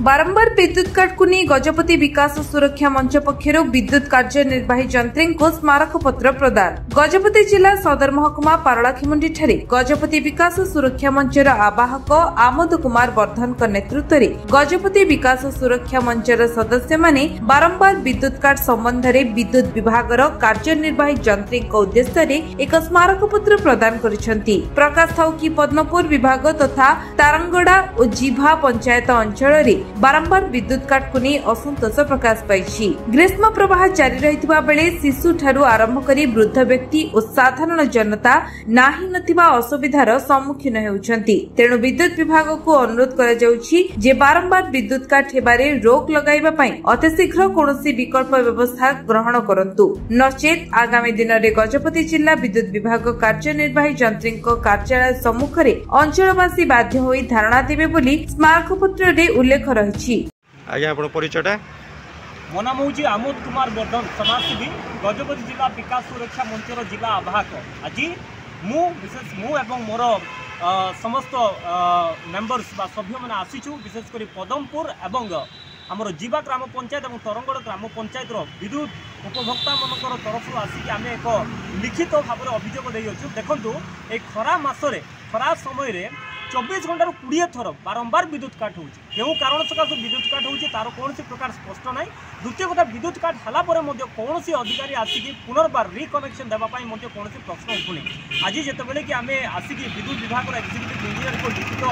बारंबार विद्युत काट को नहीं गजपति विकास सुरक्षा मंच पक्षर विद्युत कार्यनिर्वाही जंत्री को स्मारक पत्र प्रदान। गजपति जिला सदर महकुमा पारलाखिमुंडी ठारे गजपति विकास सुरक्षा मंचर आवाहक आमोद कुमार वर्धन नेतृत्व में गजपति विकास सुरक्षा मंचर सदस्य माने बारंबार विद्युत काट संबंध में विद्युत विभाग कार्यनिर्वाही जंत्री उद्देश्य एक स्मारक पत्र प्रदान करिसेंती। प्रकाश थाउ कि पद्मपुर विभाग तथा तारंगड़ा और जीभा पंचायत अंचल बारंबार विद्युत काट को नहीं असंतोष प्रकाश पाई। ग्रीष्म प्रवाह जारी रहिथिबा बेले शिशु ठारू आरंभ करी वृद्ध व्यक्ति और साधारण जनता नाही नथिबा असुविधार सम्मुखीन हेउछंती। तेणु विद्युत विभाग को अनुरोध करा जाउछि जे बारंबार विद्युत काट हेबारे रोक लगाइबा पई अतिशीघ्र कोनोसी विकल्प व्यवस्था ग्रहण करंतु, नचेत आगामी दिन में गजपति जिला विद्युत विभाग कार्यनिर्वाही जंत्री कार्यालय सम्मुख में अंचलवासी बाध्य होई धारणा देबे बोली स्मारक पत्र रे उल्लेख रही। आज्ञा आपण परिचयटा मो नाम हूँ आमोद कुमार वर्धन, समाजसेवी, गजपति जिला विकास सुरक्षा मंचर जिला आवाहक। आज विशेष एवं मोर समस्त मेंबर्स बा सभ्य मैंने आसीचु विशेषकर पदमपुर एवं आमर जीवा ग्राम पंचायत और तरंगड़ ग्राम पंचायत विद्युत उपभोक्ता मान तरफ आसिक आम एक लिखित भाव में अभियोग देछु। देखु ये खरा मसरे खरा समय 24 घंटा 20 थर बारंबार विद्युत काट हो कारण सकाश विद्युत काट हो तार कौन प्रकार स्पष्ट ना। द्वितीय कथा विद्युत काट है कौन अधिकारी आसिक पुनर्बार रिकनेक्शन देवाई कौन प्रश्न उठुनी। आज जितेबाला कि आम आसिक विद्युत विभाग एक्जिक्यूटिव इंजीनियर को लिखित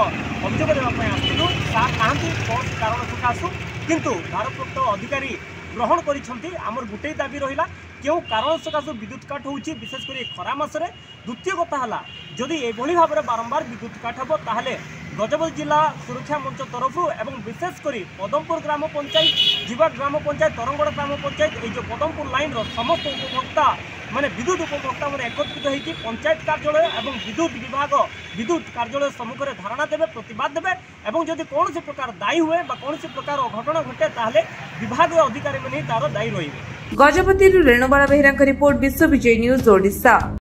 अभियोग देवाई आसलु कहती कौन कारण सकाशु किंतु भारप्राप्त अधिकारी ग्रहण करिसेंती। आमर गोटे दाबी रहिला क्यों कारण सकाशु विद्युत काट होउची विशेषकर खरा मासरे। द्वितीय कथा है जदि एभली भाव में बारंबार विद्युत काट हम ताहले गजपति जिला सुरक्षा मंच तरफ एवं विशेषकर पदमपुर ग्राम पंचायत, जीवा ग्राम पंचायत, तरंगड़ ग्राम पंचायत ये जो पदमपुर लाइन समस्त उपभोक्ता माने विद्युत उपभोक्ता मैंने एकत्रित होकर पंचायत कार्यालय एवं विद्युत विभाग विद्युत कार्यालय सम्मुख में धारणा देवे, प्रतिवाद देवे एवं जदि कौन प्रकार दायी हुए कौन प्रकार घटना घटे ताहले विभाग अधिकारी मैंने तार दायी रही। गजपति रेणुबाला बेहेरा रिपोर्ट, विश्व विजय न्यूज ओडिशा।